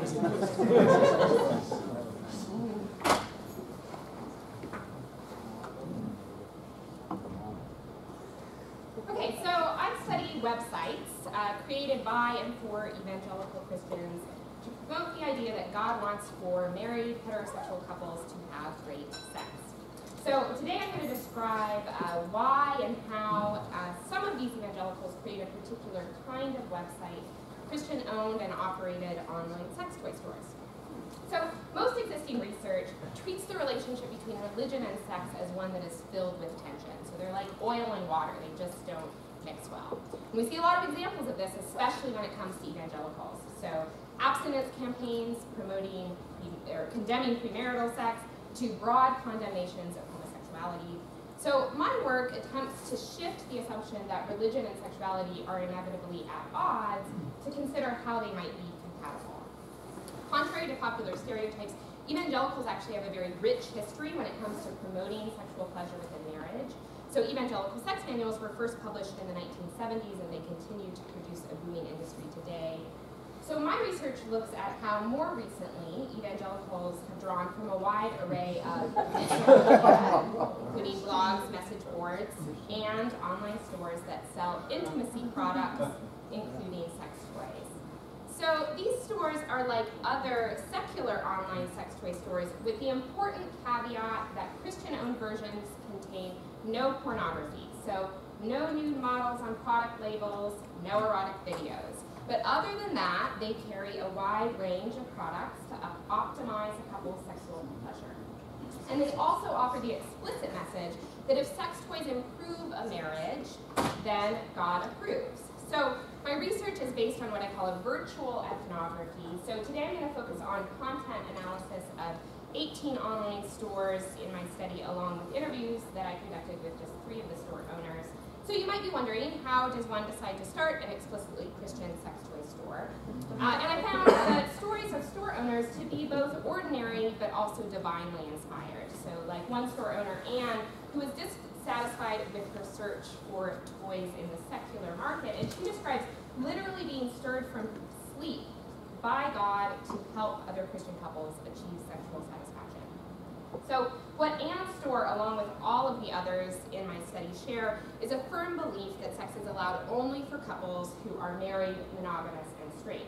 Okay, so I study websites created by and for evangelical Christians to promote the idea that God wants for married heterosexual couples to have great sex. So today I'm going to describe why and how some of these evangelicals create a particular kind of website, Christian-owned and operated online sex toy stores. So most existing research treats the relationship between religion and sex as one that is filled with tension. So they're like oil and water, they just don't mix well. And we see a lot of examples of this, especially when it comes to evangelicals. So abstinence campaigns promoting or condemning premarital sex to broad condemnations of homosexuality. So my work attempts to shift the assumption that religion and sexuality are inevitably at odds to consider how they might be compatible. Contrary to popular stereotypes, evangelicals actually have a very rich history when it comes to promoting sexual pleasure within marriage. So evangelical sex manuals were first published in the 1970s, and they continue to produce a booming industry today. So my research looks at how more recently evangelicals have drawn from a wide array of including blogs, message boards, and online stores that sell intimacy products, including sex toys. So these stores are like other secular online sex toy stores with the important caveat that Christian-owned versions contain no pornography. So no nude models on product labels, no erotic videos. But other than that, they carry a wide range of products to optimize a couple's sexual pleasure. And they also offer the explicit message that if sex toys improve a marriage, then God approves. So my research is based on what I call a virtual ethnography. So today I'm going to focus on content analysis of 18 online stores in my study, along with interviews that I conducted with just 3 of the store owners. So you might be wondering, how does one decide to start an explicitly Christian sex toy store? And I found the stories of store owners to be both ordinary but also divinely inspired. So like one store owner, Anne, who was dissatisfied with her search for toys in the secular market, and she describes literally being stirred from sleep by God to help other Christian couples achieve sexual satisfaction. So what Anne's store, along with all of the others in my study, share is a firm belief that sex is allowed only for couples who are married, monogamous, and straight.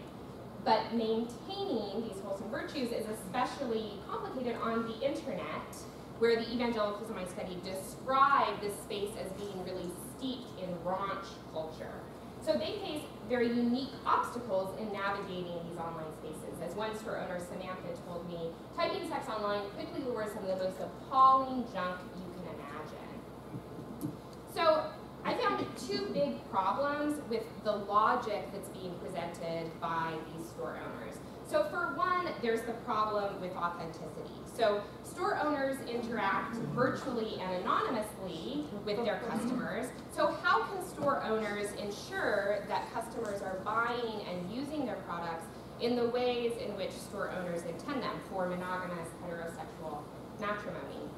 But maintaining these wholesome virtues is especially complicated on the internet, where the evangelicals in my study describe this space as being really steeped in raunch culture. So they face very unique obstacles in navigating these online spaces. As one store owner, Samantha, told me, typing sex online quickly lures some of the most appalling junk you can imagine. So I found 2 big problems with the logic that's being presented by these store owners. So for one, there's the problem with authenticity. So store owners interact virtually and anonymously with their customers. So how can store owners ensure that customers are buying and using their products in the ways in which store owners intend them for monogamous heterosexual matrimony?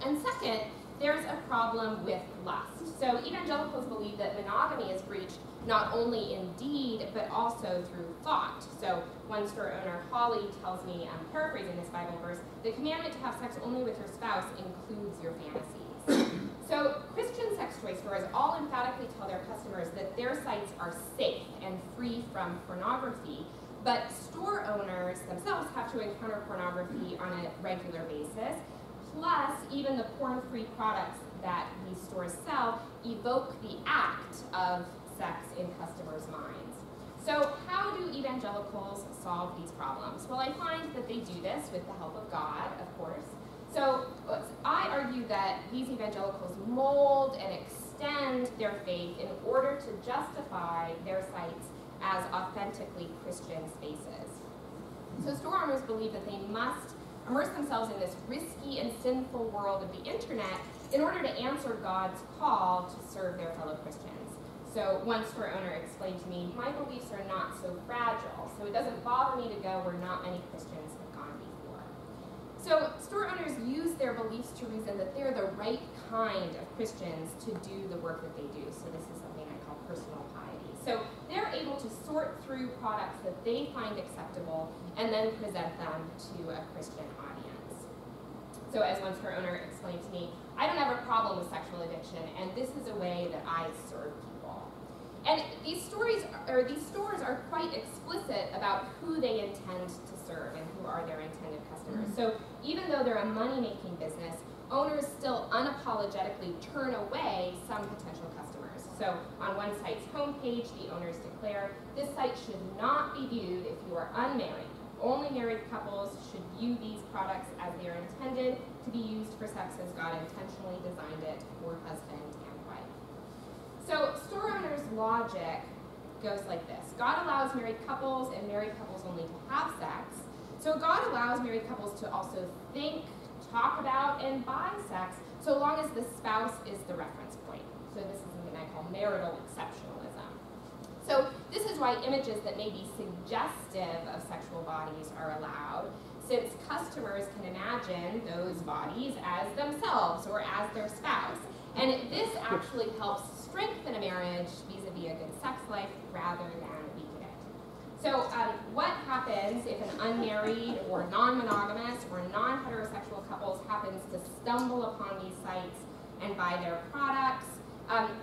And second, there's a problem with lust. So evangelicals believe that monogamy is breached not only in deed, but also through thought. So one store owner, Holly, tells me, I'm paraphrasing this Bible verse, the commandment to have sex only with your spouse includes your fantasies. So Christian sex toy stores all emphatically tell their customers that their sites are safe and free from pornography, but store owners themselves have to encounter pornography on a regular basis. Plus, even the porn-free products that these stores sell evoke the act of sex in customers' minds. So how do evangelicals solve these problems? Well, I find that they do this with the help of God, of course. So I argue that these evangelicals mold and extend their faith in order to justify their sites as authentically Christian spaces. So store owners believe that they must immerse themselves in this risky and sinful world of the internet in order to answer God's call to serve their fellow Christians. So one store owner explained to me, my beliefs are not so fragile, so it doesn't bother me to go where not many Christians have gone before. So store owners use their beliefs to reason that they're the right kind of Christians to do the work that they do. So this is something I call personal piety. So they're able to sort through products that they find acceptable and then present them to a Christian audience. So as one store owner explained to me, I don't have a problem with sexual addiction, and this is a way that I serve people. And these stores are quite explicit about who they intend to serve and who are their intended customers. So even though they're a money-making business, owners still unapologetically turn away some potential customers. So on one site's homepage, the owners declare, this site should not be viewed if you are unmarried. Only married couples should view these products as they are intended to be used for sex as God intentionally designed it for husband and wife. So store owners' logic goes like this. God allows married couples and married couples only to have sex. So God allows married couples to also think, talk about, and buy sex so long as the spouse is the reference point. So this is something I call marital exceptionalism. So this is why images that may be suggestive of sexual bodies are allowed, since customers can imagine those bodies as themselves or as their spouse. And this actually helps strengthen a marriage vis-a-vis a good sex life rather than weaken it. So what happens if an unmarried or non-monogamous or non-heterosexual couples happens to stumble upon these sites and buy their products?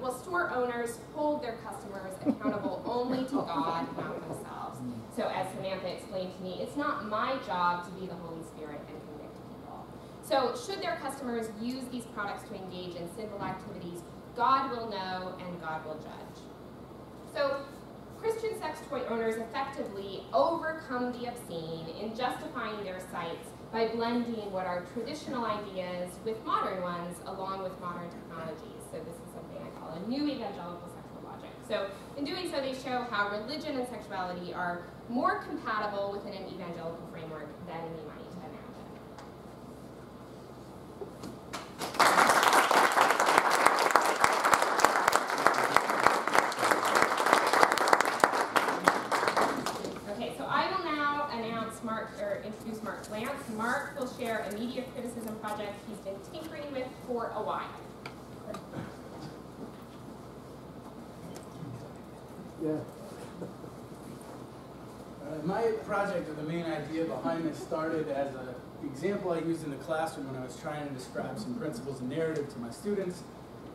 Well, store owners hold their customers accountable only to God, not themselves. So as Samantha explained to me, it's not my job to be the Holy Spirit and convict people. So should their customers use these products to engage in sinful activities, God will know and God will judge. So Christian sex toy owners effectively overcome the obscene in justifying their sites by blending what are traditional ideas with modern ones along with modern technologies. So this is something I call a new evangelical sexual logic. So in doing so, they show how religion and sexuality are more compatible within an evangelical framework than we might imagine. Okay, so I will now introduce Mark Glantz. Mark will share a media criticism project he's been tinkering with for a while. Yeah. My project, or the main idea behind this, started as an example I used in the classroom when I was trying to describe some principles of narrative to my students.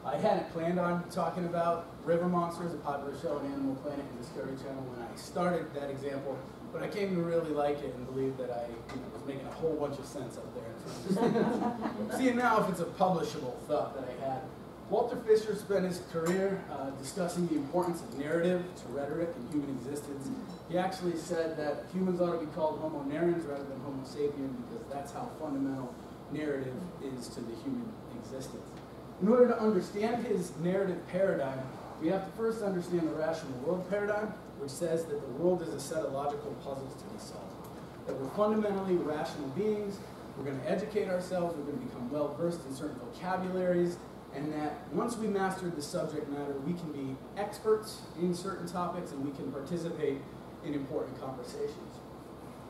I hadn't planned on talking about river monsters, a popular show on Animal Planet and Discovery Channel, when I started that example, but I came to really like it and believe that I was making a whole bunch of sense up there. See now if it's a publishable thought that I had. Walter Fisher spent his career discussing the importance of narrative to rhetoric and human existence. He actually said that humans ought to be called Homo narrans rather than Homo sapien because that's how fundamental narrative is to the human existence. In order to understand his narrative paradigm, we have to first understand the rational world paradigm, which says that the world is a set of logical puzzles to be solved. That we're fundamentally rational beings, we're going to educate ourselves, we're going to become well-versed in certain vocabularies, and that once we mastered the subject matter, we can be experts in certain topics and we can participate in important conversations.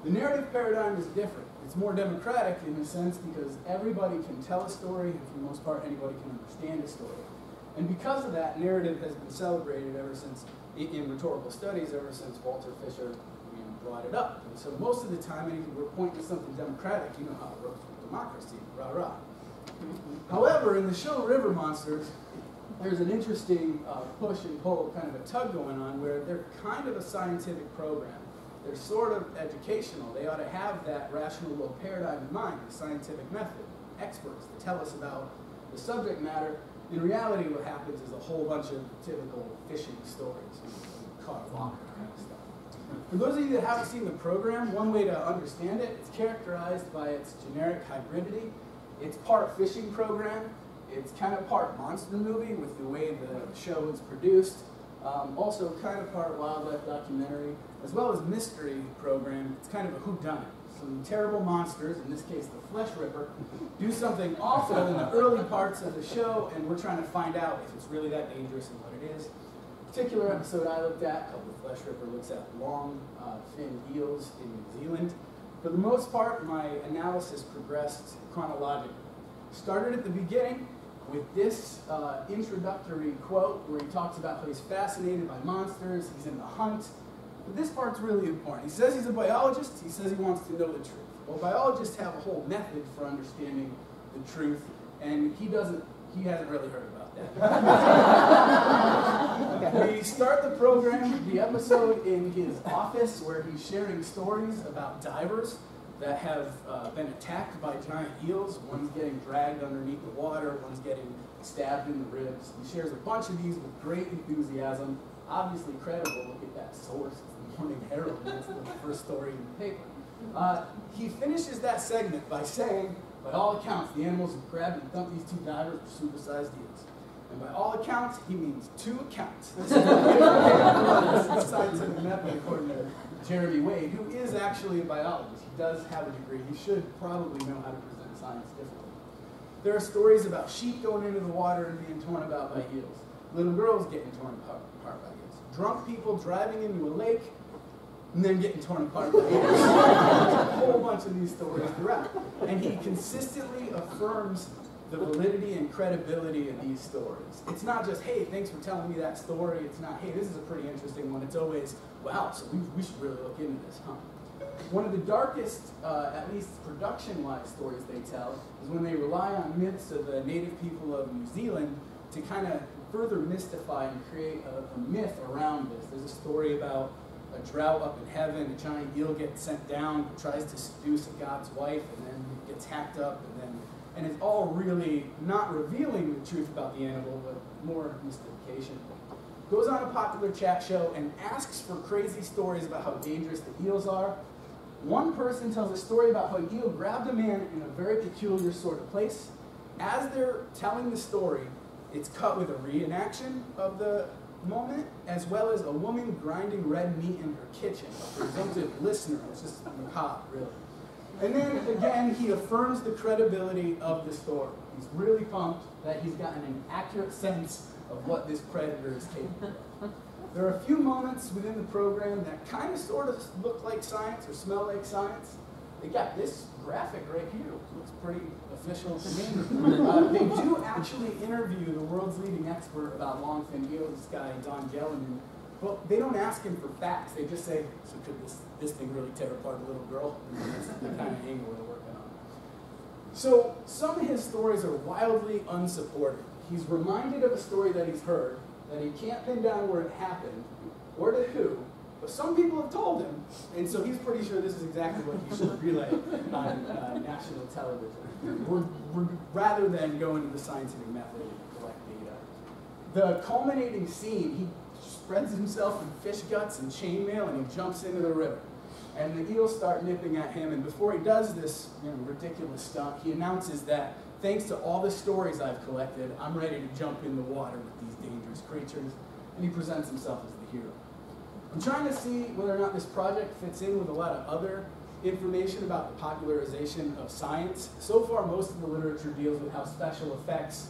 The narrative paradigm is different. It's more democratic in a sense because everybody can tell a story, and for the most part, anybody can understand a story. And because of that, narrative has been celebrated ever since, in rhetorical studies, ever since Walter Fisher brought it up. And so most of the time, anything we're pointing to something democratic, you know how it works with democracy, rah-rah. However, in the show River Monsters, there's an interesting push and pull, kind of a tug going on, where they're kind of a scientific program. They're sort of educational. They ought to have that rational world paradigm in mind, the scientific method, experts to tell us about the subject matter. In reality, what happens is a whole bunch of typical fishing stories, caught a locker kind of stuff. For those of you that haven't seen the program, one way to understand it, it's characterized by its generic hybridity. It's part fishing program. It's kind of part monster movie with the way the show is produced. Also kind of part wildlife documentary, as well as mystery program. It's kind of a whodunit. Some terrible monsters, in this case the Flesh Ripper, do something awful in the early parts of the show, and we're trying to find out if it's really that dangerous and what it is. A particular episode I looked at, called The Flesh Ripper, looks at long fin eels in New Zealand. For the most part, my analysis progressed chronologically. Started at the beginning, with this introductory quote where he talks about how he's fascinated by monsters, he's in the hunt. But this part's really important. He says he's a biologist, he says he wants to know the truth. Well, biologists have a whole method for understanding the truth, and he hasn't really heard about that. We start the program, the episode, in his office where he's sharing stories about divers that have been attacked by giant eels. One's getting dragged underneath the water, one's getting stabbed in the ribs. He shares a bunch of these with great enthusiasm, obviously credible. Look at that source, it's the Morning Herald, it's the first story in the paper. He finishes that segment by saying, by all accounts, the animals have grabbed and dumped these two divers for supersized eels. And by all accounts, he means 2 accounts. This is a scientific method according to Jeremy Wade, who is actually a biologist. He does have a degree. He should probably know how to present science differently. There are stories about sheep going into the water and being torn about by eels. Little girls getting torn apart by eels. Drunk people driving into a lake and then getting torn apart by eels. There's a whole bunch of these stories throughout. And he consistently affirms the validity and credibility of these stories. It's not just, hey, thanks for telling me that story. It's not, hey, this is a pretty interesting one. It's always, wow, so we should really look into this, huh? One of the darkest, at least production-wise stories they tell, is when they rely on myths of the native people of New Zealand to kind of further mystify and create a myth around this. There's a story about a drought up in heaven, a giant eel gets sent down, tries to seduce a god's wife, and then gets hacked up, and it's all really not revealing the truth about the animal, but more mystification. Goes on a popular chat show and asks for crazy stories about how dangerous the eels are. One person tells a story about how an eel grabbed a man in a very peculiar sort of place. As they're telling the story, it's cut with a reenaction of the moment, as well as a woman grinding red meat in her kitchen. A presumptive listener. It's just macabre, really. And then, again, he affirms the credibility of the story. He's really pumped that he's gotten an accurate sense of what this predator is capable of. There are a few moments within the program that kind of sort of look like science or smell like science. They got this graphic right here, which looks pretty official to me. They do actually interview the world's leading expert about longfin eels, this guy, Don Gelliman. Well, they don't ask him for facts. They just say, so could this thing really tear apart a little girl? And that's the kind of angle they're working on. So some of his stories are wildly unsupported. He's reminded of a story that he's heard, that he can't pin down where it happened, or to who, but some people have told him, and so he's pretty sure this is exactly what he should relay on national television, rather than go into the scientific method and collect data. The culminating scene, he spreads himself in fish guts and chainmail, and he jumps into the river. And the eels start nipping at him, and before he does this ridiculous stunt, he announces that thanks to all the stories I've collected, I'm ready to jump in the water with these dangerous creatures, and he presents himself as the hero. I'm trying to see whether or not this project fits in with a lot of other information about the popularization of science. So far, most of the literature deals with how special effects,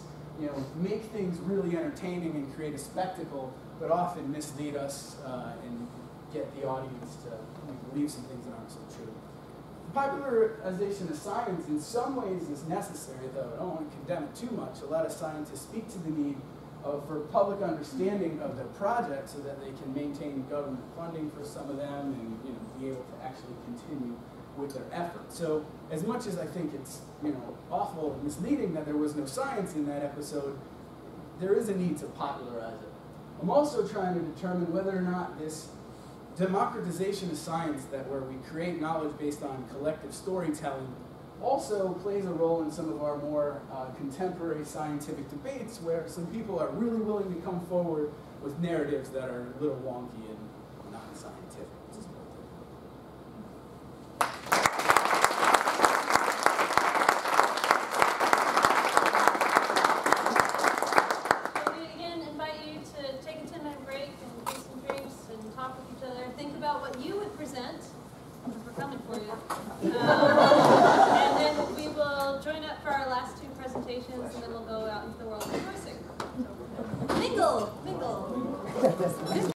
make things really entertaining and create a spectacle, but often mislead us and get the audience to believe some things that aren't so true. Popularization of science in some ways is necessary, though. I don't want to condemn it too much. A lot of scientists speak to the need for public understanding of their projects so that they can maintain government funding for some of them and be able to actually continue with their efforts. So as much as I think it's awful and misleading that there was no science in that episode, there is a need to popularize it. I'm also trying to determine whether or not this democratization of science, that where we create knowledge based on collective storytelling, also plays a role in some of our more contemporary scientific debates where some people are really willing to come forward with narratives that are a little wonky and non-scientific. Again, invite you to take a 10-minute break and get some drinks and talk with each other. Think about what you would present. We're coming for you. And then we will join up for our last 2 presentations, and then we'll go out into the world rejoicing. So, mingle!